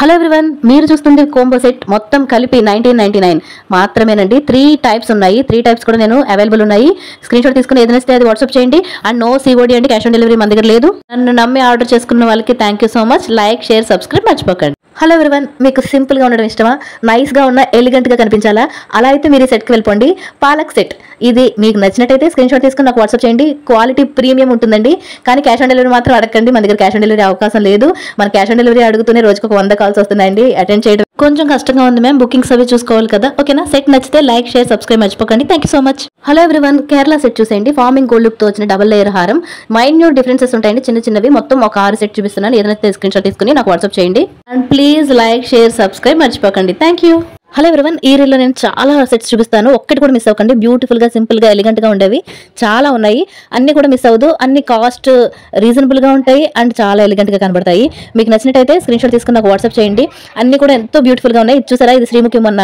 Hello everyone, మీరు చూస్తుంది combo set మొత్తం కలిపి 1999 మాత్రమేనండి. 3 టైప్స్ ఉన్నాయి. 3 టైప్స్ కూడా నేను అవైలబుల్ ఉన్నాయి. స్క్రీన్ షాట్ తీసుకుని ఏదైనా అది వాట్సాప్ చేయండి. అండ్ నో సిఓడి అండి, క్యాష్ ఆన్ డెలివరీ మన దగ్గర లేదు. నన్ను నమ్మి ఆర్డర్ చేసుకున్న వాళ్ళకి thank you so much. Like, share, subscribe మర్చిపోకండి. హలో ఎవ్రీవన్, మీకు సింపుల్ గా ఉండడం ఇష్టమా? నైస్ గా ఉన్న, ఎలిగెంట్ గా కనిపించాలా? అలా అయితే మీరు ఈ సెట్ కి వెళ్ళిపోండి. పాలక్ సెట్. ఇది మీకు నచ్చినట్టయితే స్క్రీన్ షాట్ తీసుకుని నాకు వాట్సాప్ చేయండి. క్వాలిటీ ప్రీమియం ఉంటుందండి, కానీ క్యాష్ ఆన్ డెలివరీ మాత్రం అడగండి. మన దగ్గర క్యాష్ ఆన్ డెలివరీ అవకాశం లేదు. మన క్యాష్ ఆన్ డెలివరీ అడుగుతూనే రోజుకు 100 కాల్స్ వస్తున్నాయండి. అటెండ్ చేయడం కొంచెం కష్టంగా ఉంది మ్యామ్. బుకింగ్స్ అవి చూసుకోవాలి కదా. ఓకేనా? సెట్ నచ్చితే లైక్, షేర్, సబ్స్క్రైబ్ మర్చిపోకండి. Thank you so much. Hello everyone, Kerala set చూసేయండి. ఫార్మింగ్ గోల్డ్ లుక్ తో వచ్చిన డబుల్ లేయర్ హారం. మైన్యూట్ డిఫరెన్సెస్ ఉంటాయండి, చిన్న చిన్నవి. మొత్తం ఒక 6 సెట్ చూపిస్తున్నాను. ఏదైనా స్క్రీన్ షాట్ తీసుకుని నాకు వాట్సాప్ చేయండి. And please like, share, subscribe మర్చిపోకండి. Thank you. హలో ఎవ్రీవన్, ఈ రీల్లో నేను చాలా సెట్స్ చూపిస్తాను. ఒక్కటి కూడా మిస్ అవ్వకండి. బ్యూటిఫుల్ గా, సింపుల్ గా, ఎలిగెంట్ గా ఉండేవి చాలా ఉన్నాయి. అన్ని కూడా మిస్ అవ్వదు. అన్ని కాస్ట్ రీజనబుల్ గా ఉంటాయి అండ్ చాలా ఎలిగెంట్ గా కనబడతాయి. మీకు నచ్చినట్టయితే స్క్రీన్ షాట్ తీసుకుని నాకు వాట్సాప్ చేయండి. అన్ని కూడా ఎంతో బ్యూటిఫుల్ గా ఉన్నాయి. ఇది చూసారా? ఇది శ్రీముఖి మొన్న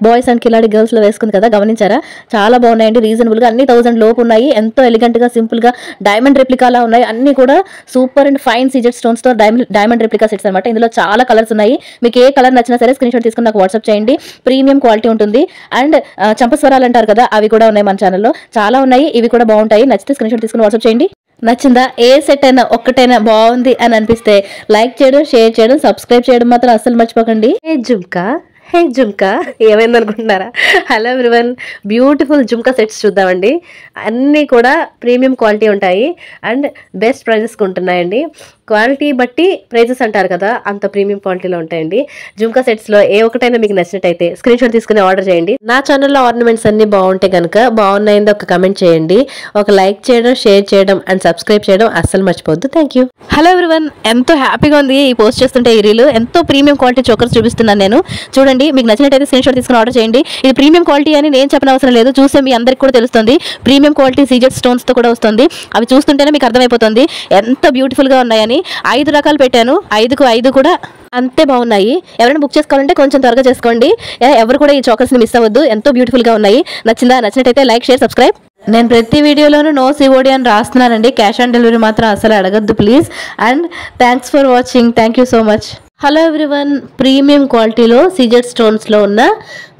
బాయ్స్ అండ్ కిలాడి గర్ల్స్ లో వేసుకుంది కదా, గమనించారా? చాలా బాగున్నాయండి. రీజనబుల్ గా అన్ని 1000 లోపు ఉన్నాయి. ఎంతో ఎలిగెంట్ గా, సింపుల్ గా, డైమండ్ రెప్లికాలా ఉన్నాయి. అన్ని కూడా super and fine CZ stones తో డైమండ్ రెప్లికా సెట్స్ అనమాట. ఇందులో చాలా కలర్స్ ఉన్నాయి. మీకు ఏ కలర్ నచ్చినా సరే స్క్రీన్ షాట్ తీసుకుని నాకు వాట్సాప్ చేయండి. ప్రీమియం క్వాలిటీ ఉంటుంది. అండ్ చంపస్వరాలు అంటారు కదా, అవి కూడా ఉన్నాయి మన ఛానల్లో. చాలా ఉన్నాయి, ఇవి కూడా బాగుంటాయి. నచ్చితే స్క్రీన్ షాట్ తీసుకుని వాట్సాప్ చేయండి. నచ్చిందా? ఏ సెట్ అయినా ఒక్కటైనా బాగుంది అని అనిపిస్తే లైక్ చేయడం, షేర్ చేయడం, సబ్స్క్రైబ్ చేయడం మాత్రం అస్సలు మర్చిపోకండి. హే జుమ్కా ఏమైంది అనుకుంటున్నారా? Hello everyone, beautiful jhumka sets చూద్దామండి. అన్నీ కూడా ప్రీమియం క్వాలిటీ ఉంటాయి అండ్ బెస్ట్ ప్రైజెస్కి ఉంటున్నాయండి. క్వాలిటీ బట్టి ప్రైజెస్ అంటారు కదా, అంత ప్రీమియం క్వాలిటీలో ఉంటాయండి. జుమ్కా సెట్స్లో ఏ ఒకటైనా మీకు నచ్చినట్టయితే స్క్రీన్ షాట్ తీసుకుని ఆర్డర్ చేయండి. నా ఛానల్లో ఆర్నమెంట్స్ అన్ని బాగుంటే కనుక బాగున్నాయింది ఒక కమెంట్ చేయండి. ఒక లైక్ చేయడం, షేర్ చేయడం అండ్ సబ్స్క్రైబ్ చేయడం అస్సలు మర్చిపోవద్దు. Thank you. హలో ఎవ్రీవన్, ఎంతో హ్యాపీగా ఉంది ఈ పోస్ట్ చేస్తుంటే. ఈ రీలు ఎంతో ప్రీమియం క్వాలిటీ చోకర్స్ చూపిస్తున్నాను నేను. చూడండి, మీకు నచ్చినట్టయితే స్క్రీన్ షాట్ తీసుకుని ఆర్డర్ చేయండి. ఇది ప్రీమియం క్వాలిటీ అని నేను చెప్పిన అవసరం లేదు. చూస్తే మీ అందరికి కూడా తెలుస్తుంది. ప్రీమియం క్వాలిటీ సీజెడ్ స్టోన్స్ తో కూడా వస్తుంది. అవి చూస్తుంటేనే మీకు అర్థమైపోతుంది ఎంత బ్యూటిఫుల్ గా ఉన్నాయని. 5 రకాలు పెట్టాను. 5కు 5 కూడా అంతే బాగున్నాయి. ఎవరైనా బుక్ చేసుకోవాలంటే కొంచెం త్వరగా చేసుకోండి. ఎవరు కూడా ఈ చోకర్స్ ని మిస్ అవ్వద్దు. ఎంతో బ్యూటిఫుల్ గా ఉన్నాయి. నచ్చినట్టయితే లైక్, షేర్, సబ్స్క్రైబ్. నేను ప్రతి వీడియోలోనూ నో సిఓడి అని రాస్తున్నానండి. క్యాష్ ఆన్ డెలివరీ మాత్రం అసలు అడగద్దు please. And thanks for watching. Thank you so much. Hello everyone, premium క్వాలిటీలో సీజెడ్ స్టోన్స్లో ఉన్న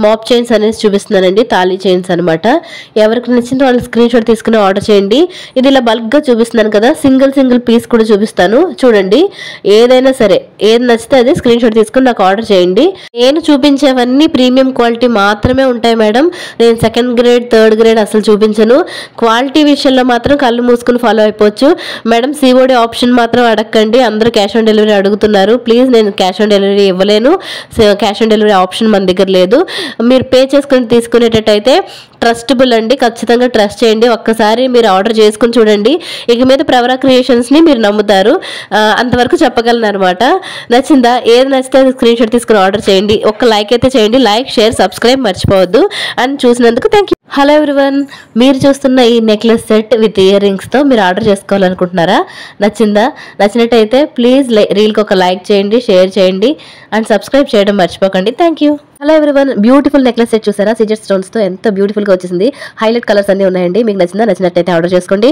మాప్ చైన్స్ అనేసి చూపిస్తున్నానండి. తాళీ చైన్స్ అనమాట. ఎవరికి నచ్చిందో వాళ్ళు స్క్రీన్ షాట్ తీసుకుని ఆర్డర్ చేయండి. ఇది ఇలా బల్క్గా చూపిస్తున్నాను కదా, సింగిల్ పీస్ కూడా చూపిస్తాను. చూడండి, ఏదైనా సరే ఏది నచ్చితే అది స్క్రీన్ షాట్ తీసుకుని నాకు ఆర్డర్ చేయండి. నేను చూపించేవన్నీ ప్రీమియం క్వాలిటీ మాత్రమే ఉంటాయి మేడం. నేను 2nd గ్రేడ్ 3rd గ్రేడ్ అసలు చూపించను. క్వాలిటీ విషయంలో మాత్రం కళ్ళు మూసుకుని ఫాలో అయిపోవచ్చు మేడం. సిఓడి ఆప్షన్ మాత్రం అడగండి. అందరూ క్యాష్ ఆన్ డెలివరీ అడుగుతున్నారు. ప్లీజ్, నేను క్యాష్ ఆన్ డెలివరీ ఇవ్వలేను. క్యాష్ ఆన్ డెలివరీ ఆప్షన్ మన దగ్గర లేదు. మీరు పే చేసుకుని తీసుకునేటట్టయితే ట్రస్టబుల్ అండి. ఖచ్చితంగా ట్రస్ట్ చేయండి. ఒక్కసారి మీరు ఆర్డర్ చేసుకుని చూడండి. ఇక మీద ప్రవరా క్రియేషన్స్ని మీరు నమ్ముతారు. అంతవరకు చెప్పగలను అనమాట. నచ్చిందా? ఏది నచ్చితే స్క్రీన్ షాట్ తీసుకుని ఆర్డర్ చేయండి. ఒక లైక్ అయితే చేయండి. లైక్, షేర్, సబ్స్క్రైబ్ మర్చిపోవద్దు. అండ్ చూసినందుకు థ్యాంక్ యూ. హలో ఎవ్రీవన్, మీరు చూస్తున్న ఈ నెక్లెస్ సెట్ విత్ ఇయర్ రింగ్స్తో మీరు ఆర్డర్ చేసుకోవాలనుకుంటున్నారా? నచ్చిందా? నచ్చినట్టయితే ప్లీజ్ రీల్కి ఒక లైక్ చేయండి, షేర్ చేయండి అండ్ సబ్స్క్రైబ్ చేయడం మర్చిపోకండి. Thank you. Hello everyone, beautiful necklace set చూసారా? సీజెడ్ స్టోన్స్తో ఎంత బ్యూటిఫుల్గా వచ్చేసింది. హైలైట్ కలర్స్ అన్నీ ఉన్నాయండి. మీకు నచ్చినట్టయితే ఆర్డర్ చేసుకోండి.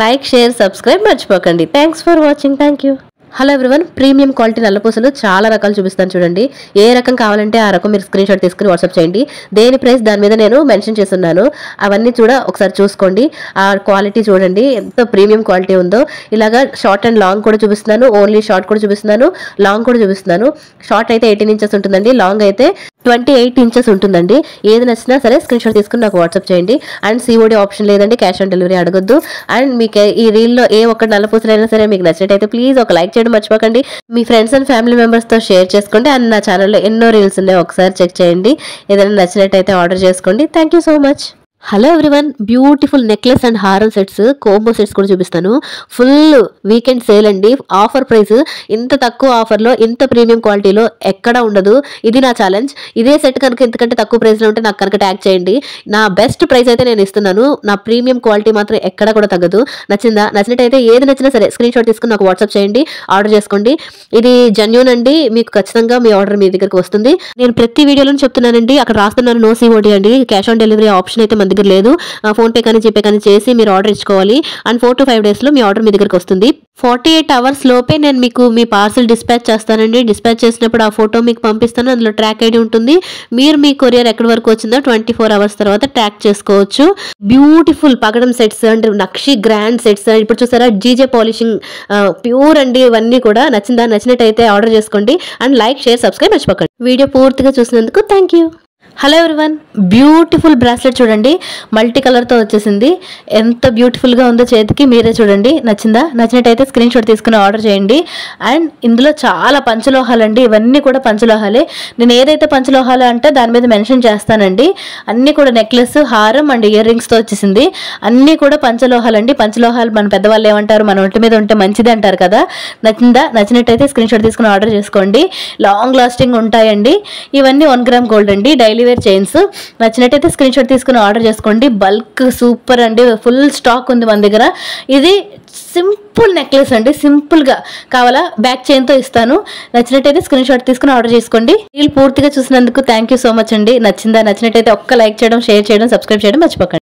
లైక్, షేర్, సబ్స్క్రైబ్ మర్చిపోకండి. Thanks for watching. Thank you. Hello everyone, premium quality నల్లపూసలు చాలా రకాలు చూపిస్తాను చూడండి. ఏ రకం కావాలంటే ఆ రకం మీరు స్క్రీన్ షాట్ తీసుకుని వాట్సాప్ చేయండి. దేని ప్రైస్ దాని మీద నేను మెన్షన్ చేస్తున్నాను. అవన్నీ ఒకసారి చూసుకోండి. ఆ క్వాలిటీ చూడండి ఎంత ప్రీమియం క్వాలిటీ ఉందో. ఇలాగా షార్ట్ అండ్ లాంగ్ కూడా చూపిస్తున్నాను. ఓన్లీ షార్ట్ కూడా చూపిస్తున్నాను, లాంగ్ కూడా చూపిస్తున్నాను. షార్ట్ అయితే 18 ఇంచెస్ ఉంటుందండి. లాంగ్ అయితే 28 ఇంచెస్ ఉంటుందండి. ఏది నచ్చినా సరే స్క్రీన్ షాట్ తీసుకుని నాకు వాట్సాప్ చేయండి. అండ్ సిఓడి ఆప్షన్ లేదండి. క్యాష్ ఆన్ డెలివరీ అడగొద్దు. అండ్ మీకు ఈ రీల్లో ఏ ఒక్క నల్లపూసలైనా సరే మీకు నచ్చినట్టయితే ప్లీజ్ ఒక లైక్ చేయడం మర్చిపోకండి. మీ ఫ్రెండ్స్ అండ్ ఫ్యామిలీ మెంబర్స్తో షేర్ చేసుకోండి. అండ్ నా ఛానల్లో ఎన్నో రీల్స్ ఉన్నాయి, ఒకసారి చెక్ చేయండి. ఏదైనా నచ్చినట్టయితే ఆర్డర్ చేసుకోండి. Thank you so much. Hello everyone, beautiful necklace and హారం సెట్స్, కోంబో సెట్స్ కూడా చూపిస్తాను. ఫుల్ వీకెండ్ సేల్ అండి. Offer price. ఇంత తక్కువ ఆఫర్లో ఇంత ప్రీమియం క్వాలిటీలో ఎక్కడా ఉండదు. ఇది నా ఛాలెంజ్. ఇదే సెట్ కనుక ఇంతకంటే తక్కువ ప్రైస్లో ఉంటే నాకు కనుక ట్యాగ్ చేయండి. నా బెస్ట్ ప్రైస్ అయితే నేను ఇస్తున్నాను. నా ప్రీమియం క్వాలిటీ మాత్రం ఎక్కడా కూడా తగ్గదు. నచ్చిందా? నచ్చినట్టయితే ఏది నచ్చినా సరే స్క్రీన్ షాట్ తీసుకుని నాకు వాట్సాప్ చేయండి. ఆర్డర్ చేసుకోండి. ఇది జెన్యూన్ అండి. మీకు ఖచ్చితంగా మీ ఆర్డర్ మీ దగ్గరకు వస్తుంది. నేను ప్రతి వీడియోలో చెప్తున్నానండి. అక్కడ రాస్తున్నాను నో సిఓడి అండి. క్యాష్ ఆన్ డెలివరీ ఆప్షన్ అయితే మన దగ్గర లేదు. ఫోన్పే కానీ జీపే కానీ చేసి మీరు ఆర్డర్ ఇచ్చుకోవాలి. అండ్ 4 to 5 డేస్లో మీ ఆర్డర్ మీ దగ్గరకు వస్తుంది. 48 hours లోపే నేను మీకు మీ పార్సల్ డిస్పాచ్ చేస్తానండి. డిస్పాచ్ చేసినప్పుడు ఆ ఫోటో మీకు పంపిస్తాను. అందులో ట్రాక్ ఐడి ఉంటుంది. మీరు మీ కొరియర్ ఎక్కడి వరకు వచ్చిందో 24 hours తర్వాత ట్రాక్ చేసుకోవచ్చు. బ్యూటిఫుల్ పగడం సెట్స్ అండ్ నక్షి గ్రాండ్ సెట్స్. ఇప్పుడు చూసారా జీజే పాలిషింగ్ ప్యూర్ అండి. ఇవన్నీ కూడా నచ్చినట్టయితే ఆర్డర్ చేసుకోండి. అండ్ లైక్, షేర్, సబ్స్క్రైబ్ మర్చిపోకండి. వీడియో పూర్తిగా చూసినందుకు thank you. Hello everyone, beautiful bracelet చూడండి, మల్టీ కలర్తో వచ్చేసింది. ఎంత బ్యూటిఫుల్గా ఉందో చేతికి, మీరే చూడండి. నచ్చినట్టయితే స్క్రీన్ షాట్ తీసుకుని ఆర్డర్ చేయండి. అండ్ ఇందులో చాలా పంచలోహాలండి, ఇవన్నీ కూడా పంచలోహాలే. నేను ఏదైతే పంచలోహాలు అంటే దాని మీద మెన్షన్ చేస్తానండి. అన్నీ కూడా నెక్లెస్, హారం అండ్ ఇయర్ రింగ్స్తో వచ్చేసింది. అన్నీ కూడా పంచలోహాలండి. పంచలోహాలు మన పెద్దవాళ్ళు ఏమంటారు, మన ఒంటి మీద ఉంటే మంచిది అంటారు కదా. నచ్చినట్టయితే స్క్రీన్ షాట్ తీసుకుని ఆర్డర్ చేసుకోండి. లాంగ్ లాస్టింగ్ ఉంటాయండి. ఇవన్నీ 1 gram గోల్డ్ అండి, డైలీ వేర్ చైన్స్. నచ్చినట్టయితే స్క్రీన్ షాట్ తీసుకుని ఆర్డర్ చేసుకోండి. బల్క్ సూపర్ అండి, ఫుల్ స్టాక్ ఉంది మన దగ్గర. ఇది సింపుల్ నెక్లెస్ అండి, సింపుల్గా కావాలా బ్యాక్ చైన్తో ఇస్తాను. నచ్చినట్టయితే స్క్రీన్ షాట్ తీసుకుని ఆర్డర్ చేసుకోండి. వీళ్ళు పూర్తిగా చూసినందుకు థ్యాంక్ యూ సో మచ్ అండి. నచ్చినట్టయితే ఒక్క లైక్ చేయడం, షేర్ చేయడం, సబ్స్క్రైబ్ చేయడం మర్చిపోకండి.